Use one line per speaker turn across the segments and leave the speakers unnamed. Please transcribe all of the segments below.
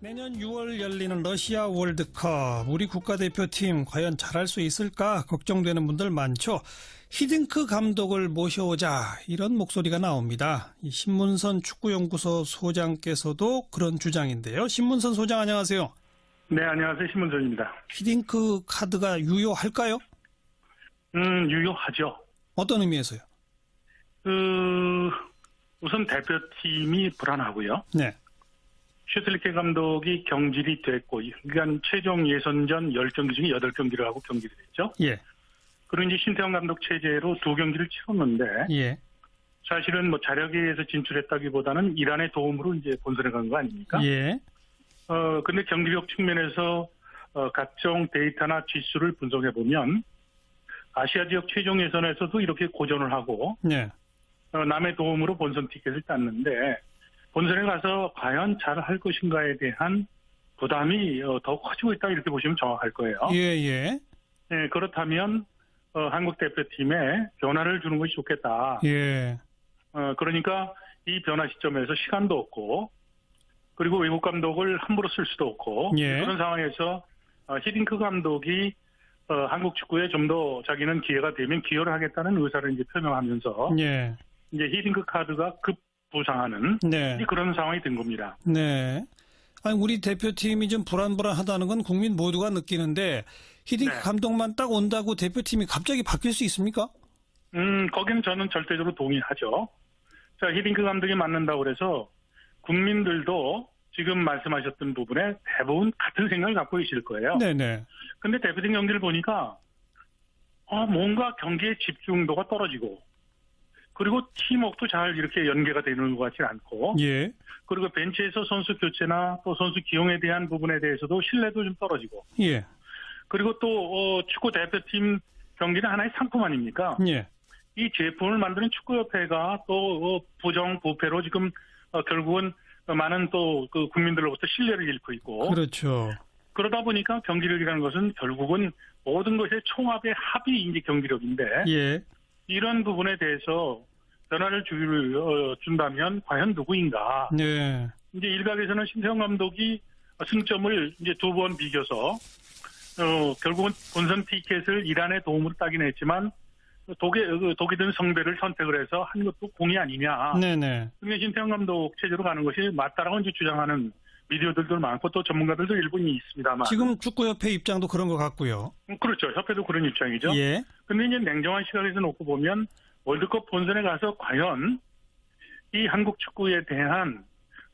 내년 6월 열리는 러시아 월드컵, 우리 국가대표팀 과연 잘할 수 있을까 걱정되는 분들 많죠. 히딩크 감독을 모셔오자 이런 목소리가 나옵니다. 이 신문선 축구연구소 소장께서도 그런 주장인데요. 신문선 소장 안녕하세요.
네, 안녕하세요. 신문선입니다.
히딩크 카드가 유효할까요?
유효하죠.
어떤 의미에서요?
우선 대표팀이 불안하고요.
네.
슈틸리케 감독이 경질이 됐고, 그러니까 최종 예선전 10경기 중에 8경기를 하고 경질이 됐죠.
예.
그리고 이제 신태용 감독 체제로 2경기를 치렀는데,
예.
사실은 뭐 자력에 의해서 진출했다기보다는 이란의 도움으로 이제 본선에 간 거 아닙니까?
예.
근데 경기력 측면에서 각종 데이터나 지수를 분석해 보면 아시아 지역 최종 예선에서도 이렇게 고전을 하고,
네.
남의 도움으로 본선 티켓을 땄는데 본선에 가서 과연 잘할 것인가에 대한 부담이 더 커지고 있다 이렇게 보시면 정확할 거예요.
예.
네, 그렇다면 한국 대표팀에 변화를 주는 것이 좋겠다.
예.
그러니까 이 변화 시점에서 시간도 없고 그리고 외국 감독을 함부로 쓸 수도 없고
예.
그런 상황에서 히딩크 감독이 한국 축구에 좀 더 자기는 기회가 되면 기여를 하겠다는 의사를 이제 표명하면서
예.
이제 히딩크 카드가 급 부상하는
네.
그런 상황이 된 겁니다.
네. 아니, 우리 대표팀이 좀 불안불안하다는 건 국민 모두가 느끼는데 히딩크
네.
감독만 딱 온다고 대표팀이 갑자기 바뀔 수 있습니까?
거기는 저는 절대적으로 동의하죠. 자, 히딩크 감독이 맡는다고 그래서 국민들도 지금 말씀하셨던 부분에 대부분 같은 생각을 갖고 계실 거예요.
네네.
근데 대표팀 경기를 보니까 뭔가 경기의 집중도가 떨어지고 그리고 팀워크도 잘 이렇게 연계가 되는 것 같지 않고
예.
그리고 벤치에서 선수 교체나 또 선수 기용에 대한 부분에 대해서도 신뢰도 좀 떨어지고
예.
그리고 또 축구 대표팀 경기는 하나의 상품 아닙니까?
예.
이 제품을 만드는 축구협회가 또 부정 부패로 지금 결국은 많은 또 그 국민들로부터 신뢰를 잃고 있고
그렇죠.
그러다 보니까 경기력이라는 것은 결국은 모든 것의 총합의 합이 이제 경기력인데
예.
이런 부분에 대해서 변화를 준다면 과연 누구인가?
네.
이제 일각에서는 신태용 감독이 승점을 이제 2번 비겨서 결국은 본선 티켓을 이란의 도움으로 따긴 했지만 독이 든 성배를 선택을 해서 한 것도 공이 아니냐.
네네.
근데 신태용 감독 체제로 가는 것이 맞다라고 이제 주장하는 미디어들도 많고 또 전문가들도 일본이 있습니다만.
지금 축구협회 입장도 그런 것 같고요.
그렇죠. 협회도 그런 입장이죠.
예.
근데 이제 냉정한 시각에서 놓고 보면 월드컵 본선에 가서 과연 이 한국 축구에 대한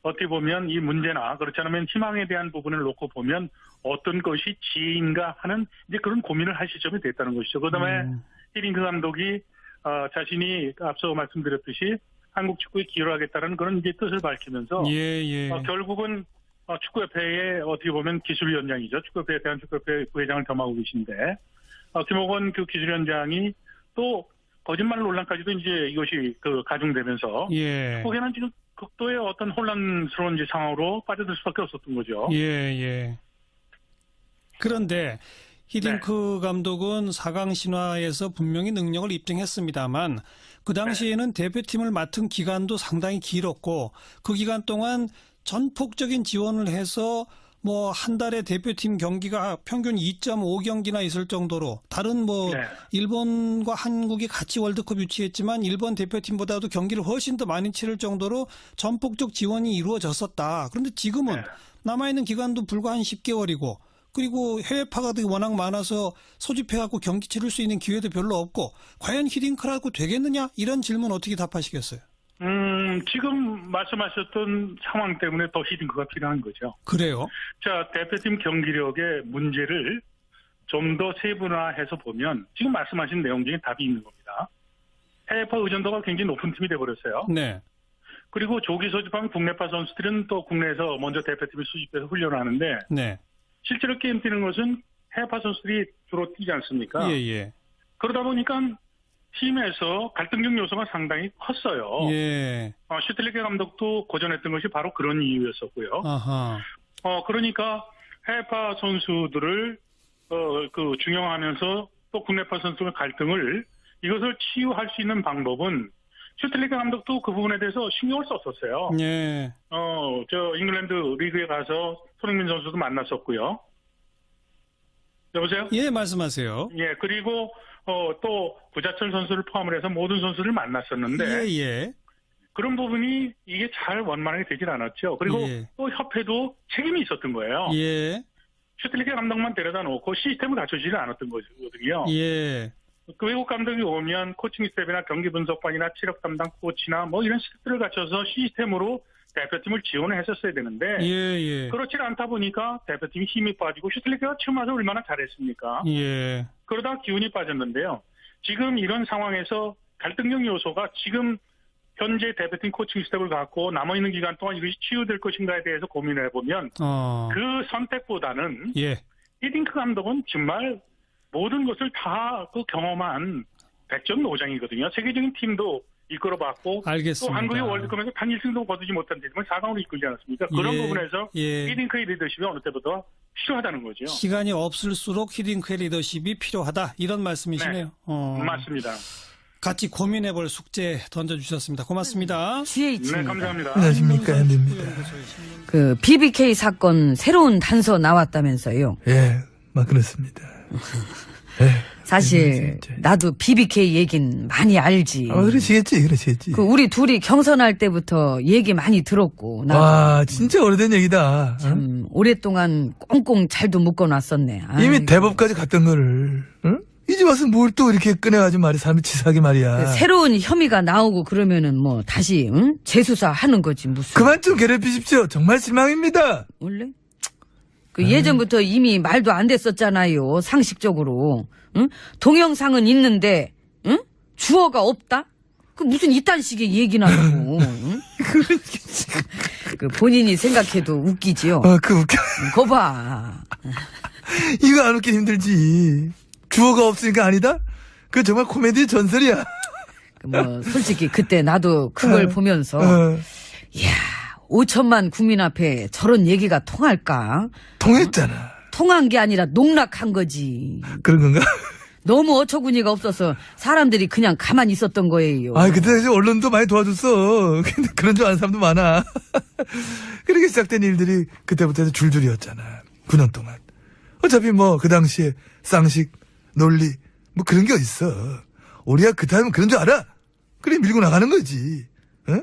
어떻게 보면 이 문제나 그렇지 않으면 희망에 대한 부분을 놓고 보면 어떤 것이 지혜인가 하는 이제 그런 고민을 할 시점이 됐다는 것이죠. 그다음에 히딩크 감독이 자신이 앞서 말씀드렸듯이 한국 축구에 기여를 하겠다는 그런 이제 뜻을 밝히면서
예.
결국은 축구협회의 어떻게 보면 기술위원장이죠. 축구협회 대한축구협회 부회장을 겸하고 계신데 김호건 그 기술위원장이 또 거짓말 논란까지도 이제 이것이 가중되면서
예.
축구계는 지금 극도의 어떤 혼란스러운 이제 상황으로 빠져들 수밖에 없었던 거죠.
예. 그런데 히딩크 감독은 4강 신화에서 분명히 능력을 입증했습니다만 그 당시에는 대표팀을 맡은 기간도 상당히 길었고 그 기간 동안 전폭적인 지원을 해서 뭐 한 달에 대표팀 경기가 평균 2.5경기나 있을 정도로 다른 일본과 한국이 같이 월드컵 유치했지만 일본 대표팀보다도 경기를 훨씬 더 많이 치를 정도로 전폭적 지원이 이루어졌었다. 그런데 지금은 남아있는 기간도 불과 한 10개월이고 그리고 해외 파가들이 워낙 많아서 소집해갖고 경기 치를 수 있는 기회도 별로 없고 과연 히딩크라고 되겠느냐? 이런 질문 어떻게 답하시겠어요?
지금 말씀하셨던 상황 때문에 더 히딩크가 필요한 거죠.
그래요?
자, 대표팀 경기력의 문제를 좀 더 세분화해서 보면 지금 말씀하신 내용 중에 답이 있는 겁니다. 해외파 의존도가 굉장히 높은 팀이 돼버렸어요.
네.
그리고 조기 소집한 국내파 선수들은 또 국내에서 먼저 대표팀을 수집해서 훈련을 하는데
네.
실제로 게임 뛰는 것은 해외파 선수들이 주로 뛰지 않습니까?
예.
그러다 보니까 팀에서 갈등적 요소가 상당히 컸어요.
예.
슈틸리케 감독도 고전했던 것이 바로 그런 이유였었고요.
아하.
그러니까 해외파 선수들을 중용하면서 또 국내파 선수의 갈등을 이것을 치유할 수 있는 방법은 슈틸리케 감독도 그 부분에 대해서 신경을 썼었어요.
예.
잉글랜드 리그에 가서 손흥민 선수도 만났었고요. 여보세요?
예, 말씀하세요.
예, 그리고 또 구자철 선수를 포함을 해서 모든 선수를 만났었는데
예, 예.
그런 부분이 이게 잘 원만하게 되질 않았죠. 그리고
예.
또 협회도 책임이 있었던 거예요.
예.
슈틸리케 감독만 데려다 놓고 시스템을 갖춰주지 않았던 거거든요.
예.
그 외국 감독이 오면 코칭 스텝이나 경기 분석관이나 체력 담당 코치나 뭐 이런 스텝들을 갖춰서 시스템으로 대표팀을 지원을 했었어야 되는데
예, 예.
그렇지 않다 보니까 대표팀이 힘이 빠지고 슈틸리케가 처음 와서 얼마나 잘했습니까?
예.
그러다 기운이 빠졌는데요. 지금 이런 상황에서 갈등적 요소가 지금 현재 대표팀 코칭 스텝을 갖고 남아있는 기간 동안 이것이 치유될 것인가에 대해서 고민을 해보면 그 선택보다는
예.
히딩크 감독은 정말 모든 것을 다 그 경험한 100점 노장이거든요. 세계적인 팀도 이끌어봤고
알겠습니다.
또 한국의 월드컵에서 단 1승도 거두지 못한 팀을 4강으로 이끌지 않았습니까? 그런
예.
부분에서
예.
히딩크의 리더십이 어느 때보다 필요하다는 거죠.
시간이 없을수록 히딩크의 리더십이 필요하다. 이런 말씀이시네요.
맞습니다.
같이 고민해볼 숙제 던져주셨습니다. 고맙습니다.
GH입니다.
네, 감사합니다.
안녕하십니까, 앤디입니다.
그 BBK 사건 새로운 단서 나왔다면서요.
예, 막 그렇습니다. 예.
사실
진짜.
나도 BBK 얘긴 많이 알지.
그러시겠지.
그 우리 둘이 경선할 때부터 얘기 많이 들었고 나도
와, 진짜 오래된 얘기다. 어?
참 오랫동안 꽁꽁 잘도 묶어놨었네.
이미
아이고.
대법까지 갔던 거를, 응? 이제 와서 뭘 또 이렇게 꺼내가지고 말이야. 사람이 치사하게 말이야.
그 새로운 혐의가 나오고 그러면은 뭐 다시 재수사 하는 거지 무슨.
그만 좀 괴롭히십시오. 정말 실망입니다.
원래? 그 예전부터 이미 말도 안 됐었잖아요. 상식적으로. 응? 동영상은 있는데, 응? 주어가 없다? 그 무슨 이딴 식의 얘기나 하고. 응? 그 본인이 생각해도 웃기지요.
그 웃겨.
거 봐.
이거 안 웃기 힘들지. 주어가 없으니까 아니다? 그 정말 코미디 전설이야.
그 뭐 솔직히 그때 나도 그걸 보면서 이야 5천만 국민 앞에 저런 얘기가 통할까?
통했잖아.
통한 게 아니라 농락한 거지.
그런 건가?
너무 어처구니가 없어서 사람들이 그냥 가만히 있었던 거예요.
그때 이제 언론도 많이 도와줬어. 근데 그런 줄 아는 사람도 많아. 그렇게 시작된 일들이 그때부터 해서 줄줄이었잖아. 9년 동안. 어차피 뭐 그 당시에 쌍식, 논리 뭐 그런 게 어딨어. 우리가 그때 하면 그런 줄 알아. 그래 밀고 나가는 거지. 어?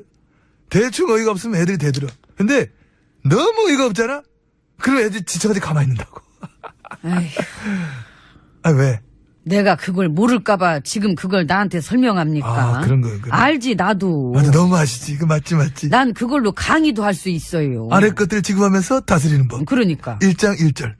대충 어이가 없으면 애들이 대들어. 근데 너무 어이가 없잖아. 그럼 애들이 지쳐가지고 가만히 있는다고.
에휴,
왜?
내가 그걸 모를까봐 지금 그걸 나한테 설명합니까?
그런 거.
알지 나도.
맞아, 너무 아시지. 그 맞지.
난 그걸로 강의도 할 수 있어요.
아래 것들을 지급하면서 다스리는 법.
그러니까.
1장 1절.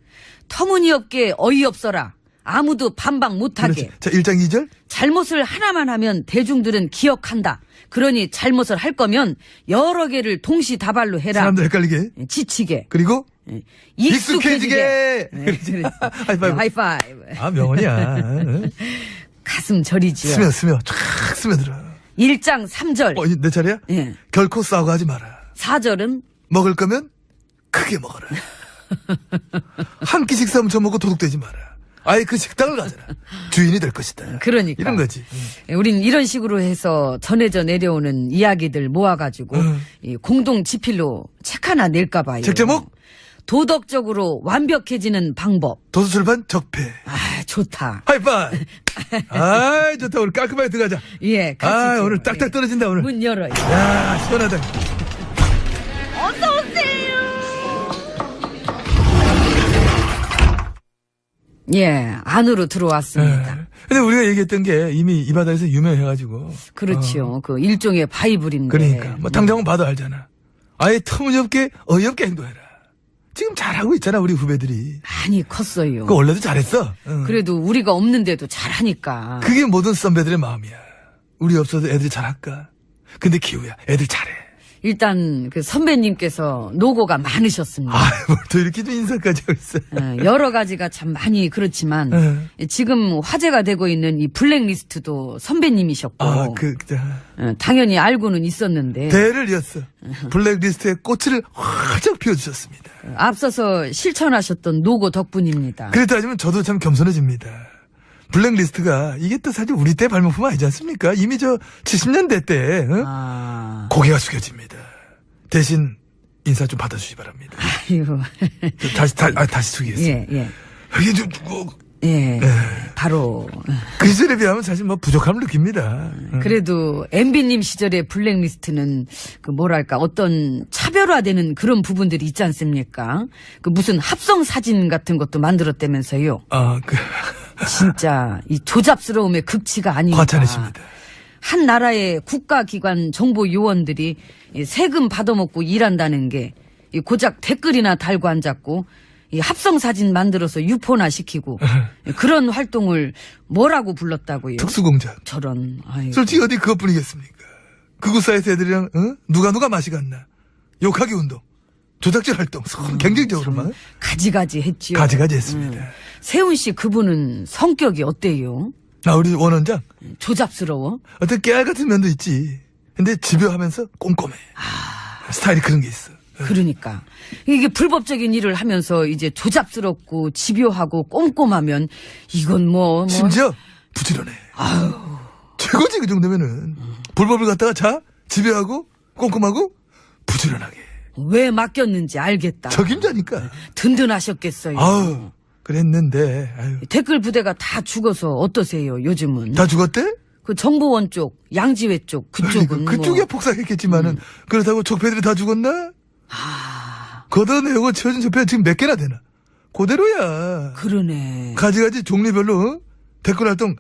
터무니없게 어이없어라. 아무도 반박 못하게.
자, 1장 2절.
잘못을 하나만 하면 대중들은 기억한다. 그러니 잘못을 할 거면 여러 개를 동시다발로 해라.
사람들 헷갈리게.
지치게.
그리고
익숙해지게.
그렇지. 하이파이브.
하이파이브.
명언이야.
가슴 저리지요.
스며 쫙 스며들어.
1장 3절.
내 차례야?
예.
결코 싸우고 하지 마라.
4절은
먹을 거면 크게 먹어라. 한 끼 식사 훔쳐 먹고 도둑되지 마라. 아예 그 식당을 가져라. 주인이 될 것이다.
그러니까.
이런 거지.
우린 이런 식으로 해서 전해져 내려오는 이야기들 모아가지고 이 공동 지필로 책 하나 낼까 봐요.
책 제목?
도덕적으로 완벽해지는 방법.
도서출판 적폐.
좋다.
하이파이. 좋다. 오늘 깔끔하게 들어가자.
예, 같이
오늘 딱딱 떨어진다 오늘.
문 열어요.
야, 시원하다.
예, 안으로 들어왔습니다.
근데 우리가 얘기했던 게 이미 이 바다에서 유명해가지고.
그렇죠. 그 일종의 바이블인데.
그러니까. 뭐 당장은 봐도 알잖아. 아예 터무니없게 어이없게 행동해라. 지금 잘하고 있잖아, 우리 후배들이.
많이 컸어요.
그 원래도 잘했어. 응.
그래도 우리가 없는데도 잘하니까.
그게 모든 선배들의 마음이야. 우리 없어도 애들이 잘할까? 근데 기우야, 애들 잘해.
일단 그 선배님께서 노고가 많으셨습니다.
뭘 또 이렇게 좀 인사까지 하고 있어.
여러 가지가 참 많이 그렇지만 지금 화제가 되고 있는 이 블랙리스트도 선배님이셨고 당연히 알고는 있었는데
대를 이었어. 블랙리스트의 꽃을 활짝 피워주셨습니다.
앞서서 실천하셨던 노고 덕분입니다.
그래 따지면 저도 참 겸손해집니다. 블랙리스트가 이게 또 사실 우리 때 발명품 아니지 않습니까? 이미 저 70년대 때
아,
고개가 숙여집니다. 대신 인사 좀 받아주시기 바랍니다.
아이고.
다시 숙이겠습니다.
예.
이게 좀
예. 바로.
그 시절에 비하면 사실 뭐 부족함을 느낍니다.
그래도 MB님 시절의 블랙리스트는 그 뭐랄까 어떤 차별화되는 그런 부분들이 있지 않습니까? 그 무슨 합성 사진 같은 것도 만들었다면서요. 진짜 이 조잡스러움의 극치가 아닌가.
과찬이십니다.
한 나라의 국가기관 정보 요원들이 이 세금 받아먹고 일한다는 게 이 고작 댓글이나 달고 앉았고 이 합성 사진 만들어서 유포나 시키고 그런 활동을 뭐라고 불렀다고요?
특수공작.
저런. 아이고.
솔직히 어디 그것뿐이겠습니까? 극우 사이트 애들이랑 누가 맛이 갔나? 욕하기 운동, 조작질 활동, 경쟁적으로만
가지가지 했지요.
가지가지 했습니다.
세훈 씨 그분은 성격이 어때요?
우리 원원장
조잡스러워?
어떤 깨알 같은 면도 있지. 근데 집요하면서 꼼꼼해. 스타일이 그런 게 있어.
그러니까 이게 불법적인 일을 하면서 이제 조잡스럽고 집요하고 꼼꼼하면 이건 뭐
심지어 부지런해. 최고지 그 정도면은. 불법을 갖다가 집요하고 꼼꼼하고 부지런하게.
왜 맡겼는지 알겠다.
적임자니까.
든든하셨겠어요.
그랬는데 아유.
댓글 부대가 다 죽어서 어떠세요 요즘은?
다 죽었대?
그 정보원 쪽, 양지회 쪽 그쪽은
그쪽이야 폭삭했겠지만은 그렇다고 적폐들이 다 죽었나? 걷어내고 채워진 적폐가 지금 몇 개나 되나? 그대로야.
그러네.
가지가지 종류별로 댓글 활동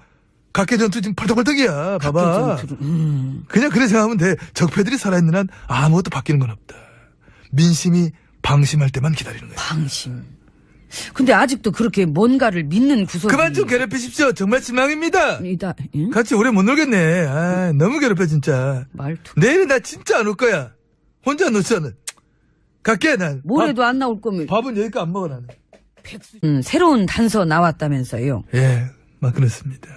각계 전투 지금 팔떡팔떡이야. 봐봐. 그냥 그래 생각하면 돼. 적폐들이 살아있는 한 아무것도 바뀌는 건 없다. 민심이 방심할 때만 기다리는 거야.
방심. 근데 아직도 그렇게 뭔가를 믿는 구석이.
그만 좀 괴롭히십시오. 정말 실망입니다.
응?
같이 오래 못 놀겠네. 너무 괴롭혀 진짜.
말투.
내일은 나 진짜 안 올 거야. 혼자 놓쳐는. 갈게 난.
모레도 안 나올 거면.
밥은 여기까지 안 먹어 나는.
새로운 단서 나왔다면서요.
예, 막 그렇습니다.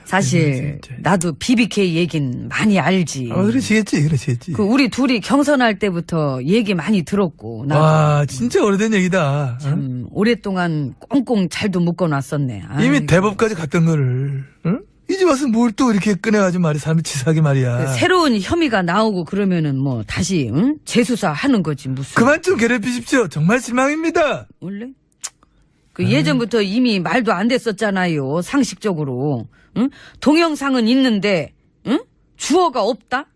사실 나도 BBK 얘긴 많이 알지.
그러시겠지.
그 우리 둘이 경선할 때부터 얘기 많이 들었고. 나도
와, 진짜 오래된 얘기다.
오랫동안 꽁꽁 잘도 묶어놨었네.
이미
아이고.
대법까지 갔던 거를, 이제 와서 뭘 또 이렇게 꺼내가지고 말이야. 사람이 치사하게 말이야.
새로운 혐의가 나오고 그러면은 뭐 다시 재수사하는 거지 무슨.
그만 좀 괴롭히십시오. 정말 실망입니다.
원래? 그 예전부터 이미 말도 안 됐었잖아요. 상식적으로. 응? 동영상은 있는데 주어가 없다?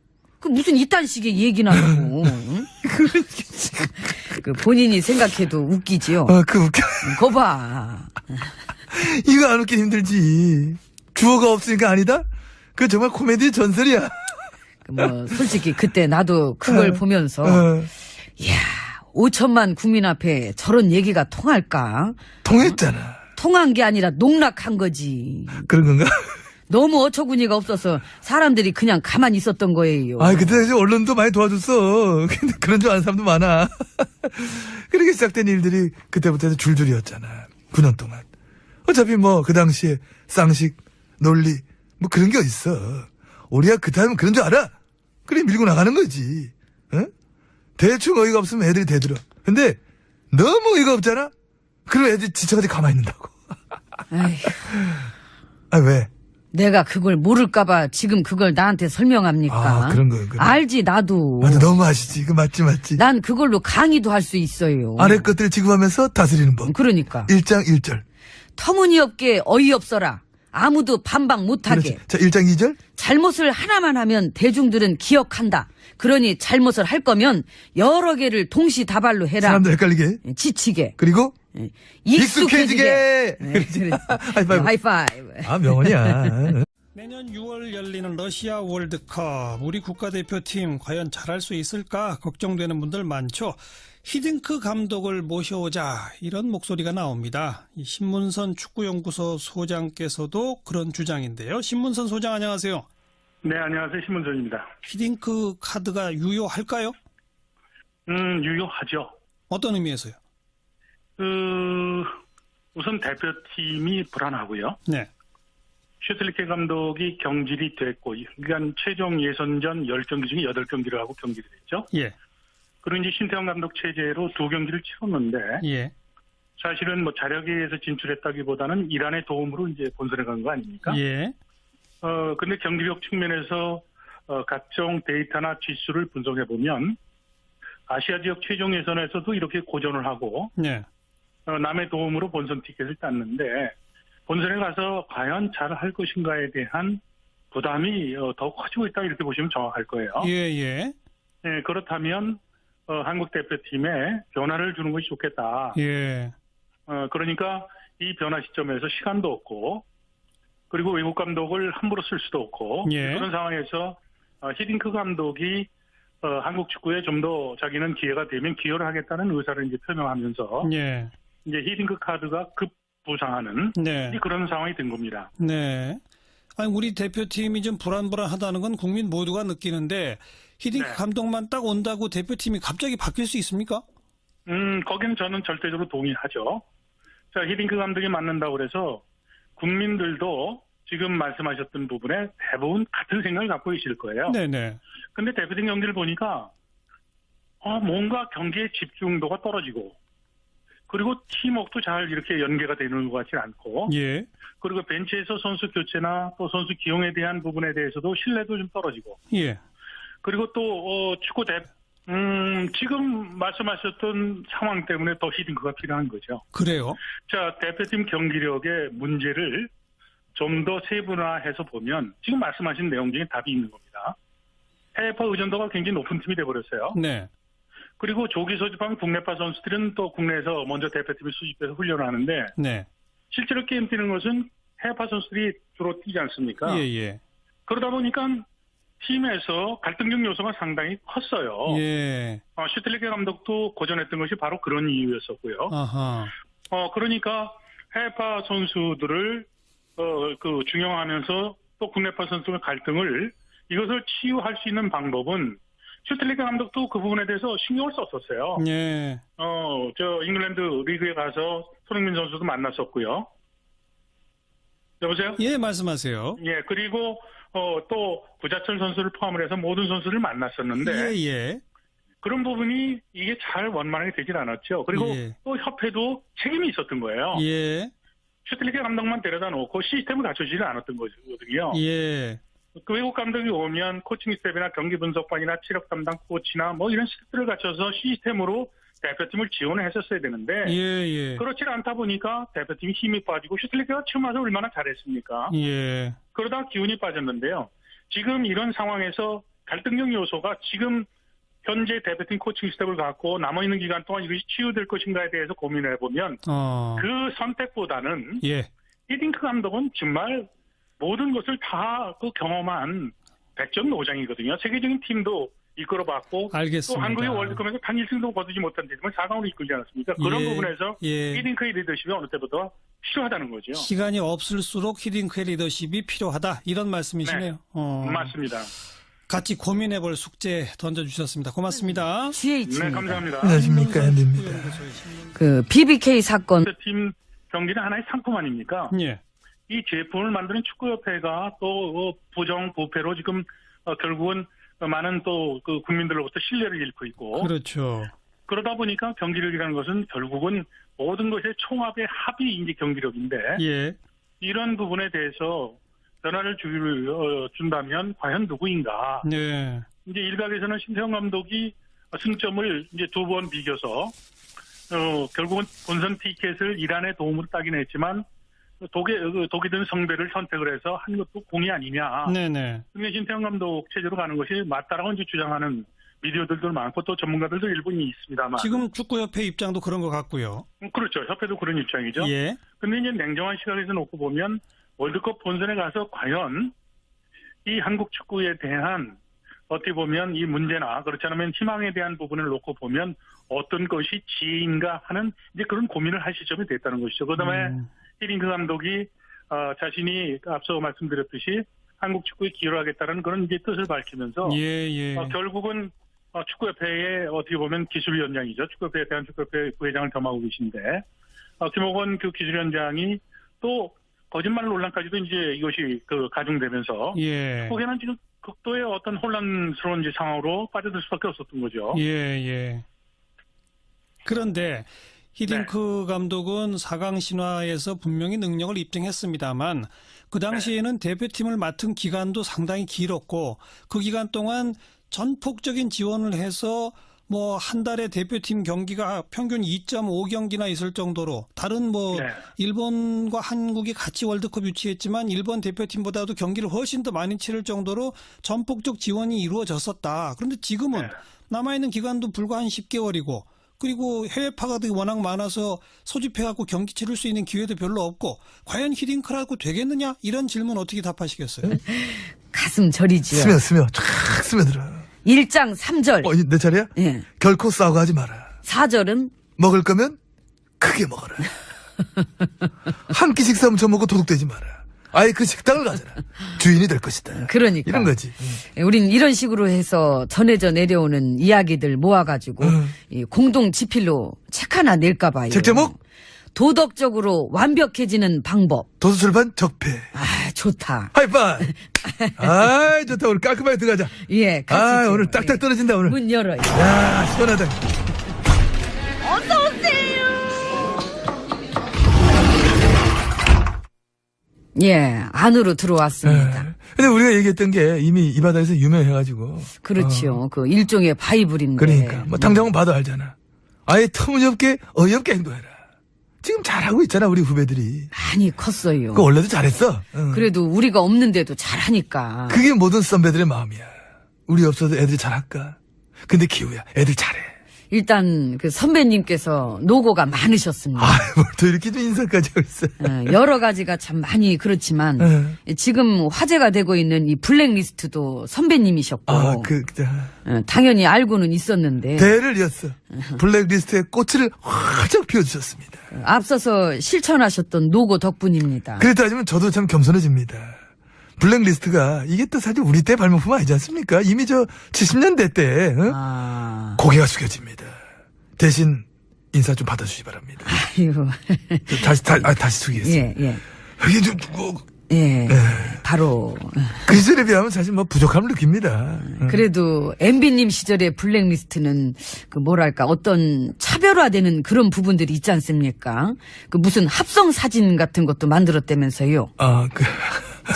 그 무슨 이딴 식의 얘기나 하고. 응? 그 본인이 생각해도 웃기지요.
그 웃겨.
거봐.
이거 안 웃기 힘들지. 주어가 없으니까 아니다? 그 정말 코미디 전설이야.
뭐 솔직히 그때 나도 그걸 보면서 이야 5천만 국민 앞에 저런 얘기가 통할까?
통했잖아.
통한 게 아니라 농락한 거지.
그런 건가?
너무 어처구니가 없어서 사람들이 그냥 가만히 있었던 거예요.
그때 이제 언론도 많이 도와줬어. 근데 그런 줄 아는 사람도 많아. 그렇게 시작된 일들이 그때부터 해서 줄줄이었잖아. 9년 동안. 어차피 뭐 그 당시에 쌍식, 논리 뭐 그런 게 어딨어. 우리가 그때 하면 그런 줄 알아. 그래 밀고 나가는 거지. 대충 어이가 없으면 애들이 대들어. 근데 너무 어이가 없잖아? 그럼 애들이 지쳐가지고 가만히 있는다고.
에휴,
왜?
내가 그걸 모를까봐 지금 그걸 나한테 설명합니까?
그런 거.
알지 나도.
맞아, 너무 아시지. 그 맞지.
난 그걸로 강의도 할 수 있어요.
아래 것들을 지급하면서 다스리는 법.
그러니까.
1장 1절.
터무니없게 어이없어라. 아무도 반박 못하게.
자, 1장 2절.
잘못을 하나만 하면 대중들은 기억한다. 그러니 잘못을 할 거면 여러 개를 동시다발로 해라.
사람들 헷갈리게.
지치게.
그리고
익숙해지게.
그렇지. 하이파이브.
하이파이브.
명언이야.
내년 6월 열리는 러시아 월드컵 우리 국가대표팀 과연 잘할 수 있을까 걱정되는 분들 많죠. 히딩크 감독을 모셔오자 이런 목소리가 나옵니다. 이 신문선 축구연구소 소장께서도 그런 주장인데요. 신문선 소장 안녕하세요.
네, 안녕하세요. 신문선입니다.
히딩크 카드가 유효할까요?
유효하죠.
어떤 의미에서요?
우선 대표팀이 불안하고요.
네.
슈틸리케 감독이 경질이 됐고, 그러니까 최종 예선전 10경기 중에 8경기를 하고 경질이 됐죠.
예.
그리고 이제 신태용 감독 체제로 2경기를 치렀는데,
예.
사실은 뭐 자력에 의해서 진출했다기보다는 이란의 도움으로 이제 본선에 간 거 아닙니까?
예.
근데 경기력 측면에서 각종 데이터나 지수를 분석해 보면 아시아 지역 최종 예선에서도 이렇게 고전을 하고
네.
남의 도움으로 본선 티켓을 땄는데 본선에 가서 과연 잘할 것인가에 대한 부담이 더 커지고 있다 이렇게 보시면 정확할 거예요.
예.
네, 그렇다면 한국 대표팀에 변화를 주는 것이 좋겠다.
예.
그러니까 이 변화 시점에서 시간도 없고 그리고 외국 감독을 함부로 쓸 수도 없고
예.
그런 상황에서 히딩크 감독이 한국 축구에 좀 더 자기는 기회가 되면 기여를 하겠다는 의사를 이제 표명하면서
예.
이제 히딩크 카드가 급 부상하는
네.
그런 상황이 된 겁니다.
네. 아니, 우리 대표팀이 좀 불안불안하다는 건 국민 모두가 느끼는데 히딩크
네.
감독만 딱 온다고 대표팀이 갑자기 바뀔 수 있습니까?
거기는 저는 절대적으로 동의하죠. 자, 히딩크 감독이 맡는다고 그래서 국민들도 지금 말씀하셨던 부분에 대부분 같은 생각을 갖고 계실 거예요.
네네.
근데 대표팀 경기를 보니까 뭔가 경기의 집중도가 떨어지고 그리고 팀워크도 잘 이렇게 연계가 되는 것 같지 않고
예.
그리고 벤치에서 선수 교체나 또 선수 기용에 대한 부분에 대해서도 신뢰도 좀 떨어지고
예.
그리고 또 축구 지금 말씀하셨던 상황 때문에 더 히딩크가 필요한 거죠.
그래요?
자, 대표팀 경기력의 문제를 좀 더 세분화해서 보면 지금 말씀하신 내용 중에 답이 있는 겁니다. 해외파 의존도가 굉장히 높은 팀이 돼버렸어요.
네.
그리고 조기 소집한 국내파 선수들은 또 국내에서 먼저 대표팀을 수집해서 훈련을 하는데
네.
실제로 게임 뛰는 것은 해외파 선수들이 주로 뛰지 않습니까?
예.
그러다 보니까 팀에서 갈등적 요소가 상당히 컸어요.
예.
슈틸리케 감독도 고전했던 것이 바로 그런 이유였었고요.
아하.
그러니까 해외파 선수들을 중용하면서 또 국내파 선수의 갈등을 이것을 치유할 수 있는 방법은 슈틸리케 감독도 그 부분에 대해서 신경을 썼었어요.
예.
잉글랜드 리그에 가서 손흥민 선수도 만났었고요. 여보세요?
예, 말씀하세요.
예, 그리고 또 구자철 선수를 포함을 해서 모든 선수를 만났었는데
예.
그런 부분이 이게 잘 원만하게 되질 않았죠. 그리고
예.
또 협회도 책임이 있었던 거예요.
예.
슈틸리케 감독만 데려다 놓고 시스템을 갖춰지지 않았던 거거든요.
예.
그 외국 감독이 오면 코칭 스텝이나 경기 분석반이나 체력 담당 코치나 뭐 이런 스텝들을 갖춰서 시스템으로 대표팀을 지원을 했었어야 되는데
예.
그렇지 않다 보니까 대표팀이 힘이 빠지고 슈틸리케가 처음 와서 얼마나 잘했습니까?
예.
그러다 기운이 빠졌는데요. 지금 이런 상황에서 갈등적 요소가 지금 현재 대표팀 코칭 스텝을 갖고 남아있는 기간 동안 이것이 치유될 것인가에 대해서 고민을 해보면 그 선택보다는
예.
히딩크 감독은 정말 모든 것을 다 그 경험한 100점 노장이거든요. 세계적인 팀도 이끌어봤고
알겠습니다.
또 한국의 월드컵에서 단 1승도 거두지 못한 팀을 4강으로 이끌지 않았습니까? 그런
예.
부분에서
예.
히딩크의 리더십이 어느 때보다 필요하다는 거죠.
시간이 없을수록 히딩크의 리더십이 필요하다. 이런 말씀이시네요.
맞습니다.
같이 고민해볼 숙제 던져주셨습니다. 고맙습니다.
GH입니다.
네, 감사합니다.
안녕하십니까, 앤디입니다.
그
BBK 사건.
팀 경기는 하나의 상품 아닙니까?
예.
이 제품을 만드는 축구협회가 또 부정 부패로 지금 결국은 많은 또 그 국민들로부터 신뢰를 잃고 있고
그렇죠.
그러다 보니까 경기력이라는 것은 결국은 모든 것의 총합의 합이 이제 경기력인데
예.
이런 부분에 대해서 변화를 준다면 과연 누구인가?
네.
이제 일각에서는 신태용 감독이 승점을 이제 2번 비겨서 결국은 본선 티켓을 이란의 도움으로 따긴 했지만 독이 든 성배를 선택을 해서 한 것도 공이 아니냐.
네네.
근데 신태용 감독 체제로 가는 것이 맞다라고 이제 주장하는 미디어들도 많고 또 전문가들도 일본이 있습니다만.
지금 축구협회 입장도 그런 것 같고요.
그렇죠. 협회도 그런 입장이죠.
예.
근데 이제 냉정한 시각에서 놓고 보면 월드컵 본선에 가서 과연 이 한국 축구에 대한 어떻게 보면 이 문제나 그렇지 않으면 희망에 대한 부분을 놓고 보면 어떤 것이 지혜인가 하는 이제 그런 고민을 할 시점이 됐다는 것이죠. 그다음에 히딩크 감독이 자신이 앞서 말씀드렸듯이 한국 축구에 기여를 하겠다는 그런 이제 뜻을 밝히면서
예.
결국은 축구협회의 어떻게 보면 기술위원장이죠. 축구협회에 대한 축구협회 부회장을 겸하고 계신데 김호건 그 기술위원장이 또 거짓말 논란까지도 이제 이것이 가중되면서
예.
거기는 지금 극도의 어떤 혼란스러운 상황으로 빠져들 수밖에 없었던 거죠.
예. 그런데 히딩크 감독은 4강 신화에서 분명히 능력을 입증했습니다만 그 당시에는 대표팀을 맡은 기간도 상당히 길었고 그 기간 동안 전폭적인 지원을 해서 뭐 한 달에 대표팀 경기가 평균 2.5경기나 있을 정도로 다른 뭐
네.
일본과 한국이 같이 월드컵 유치했지만 일본 대표팀보다도 경기를 훨씬 더 많이 치를 정도로 전폭적 지원이 이루어졌었다. 그런데 지금은
네.
남아있는 기간도 불과 한 10개월이고 그리고 해외 파가들이 워낙 많아서 소집해갖고 경기 치를 수 있는 기회도 별로 없고 과연 히딩크라고 되겠느냐? 이런 질문 어떻게 답하시겠어요?
가슴 저리지요.
스며 쫙 스며들어.
1장 3절.
내 차례야?
예.
결코 싸우고 하지 마라.
4절은
먹을 거면 크게 먹어라. 한 끼 식사 훔쳐먹고 도둑되지 마라. 아예 그 식당을 가져라. 주인이 될 것이다.
그러니까.
이런 거지.
우린 이런 식으로 해서 전해져 내려오는 이야기들 모아가지고 이 공동 지필로 책 하나 낼까 봐요.
책 제목?
도덕적으로 완벽해지는 방법.
도서출판 적폐.
아, 좋다.
하이파이. 아, 좋다. 오늘 깔끔하게 들어가자.
예, 같이 좀.
오늘 딱딱 떨어진다 오늘.
문 열어요.
야, 시원하다.
예, 안으로 들어왔습니다.
근데 우리가 얘기했던 게 이미 이 바다에서 유명해가지고.
그렇죠. 그 일종의 바이블인데.
그러니까 뭐 당장은 봐도 알잖아. 아예 터무니없게 어이없게 행동해라. 지금 잘하고 있잖아 우리 후배들이.
많이 컸어요.
그 원래도 잘했어. 응.
그래도 우리가 없는데도 잘하니까.
그게 모든 선배들의 마음이야. 우리 없어도 애들이 잘할까? 근데 기우야, 애들 잘해.
일단 그 선배님께서 노고가 많으셨습니다.
뭘 또 이렇게 좀 인사까지 하고 있어.
여러 가지가 참 많이 그렇지만 지금 화제가 되고 있는 이 블랙리스트도 선배님이셨고 당연히 알고는 있었는데
대를 이었어. 블랙리스트의 꽃을 활짝 피워주셨습니다.
앞서서 실천하셨던 노고 덕분입니다.
그래 따지면 저도 참 겸손해집니다. 블랙리스트가 이게 또 사실 우리 때 발명품 아니지 않습니까? 이미 저 70년대 때 고개가 숙여집니다. 대신 인사 좀 받아주시기 바랍니다.
아유.
다시 숙이겠습니다.
예.
이게 좀
바로
그 시절에 비하면 사실 뭐 부족함을 느낍니다.
그래도 MB님 시절의 블랙리스트는 그 뭐랄까 어떤 차별화되는 그런 부분들이 있지 않습니까? 그 무슨 합성 사진 같은 것도 만들었다면서요.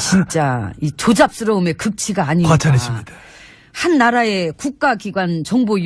진짜 이 조잡스러움의 극치가 아닌가.
과찬해집니다.
한 나라의 국가기관 정보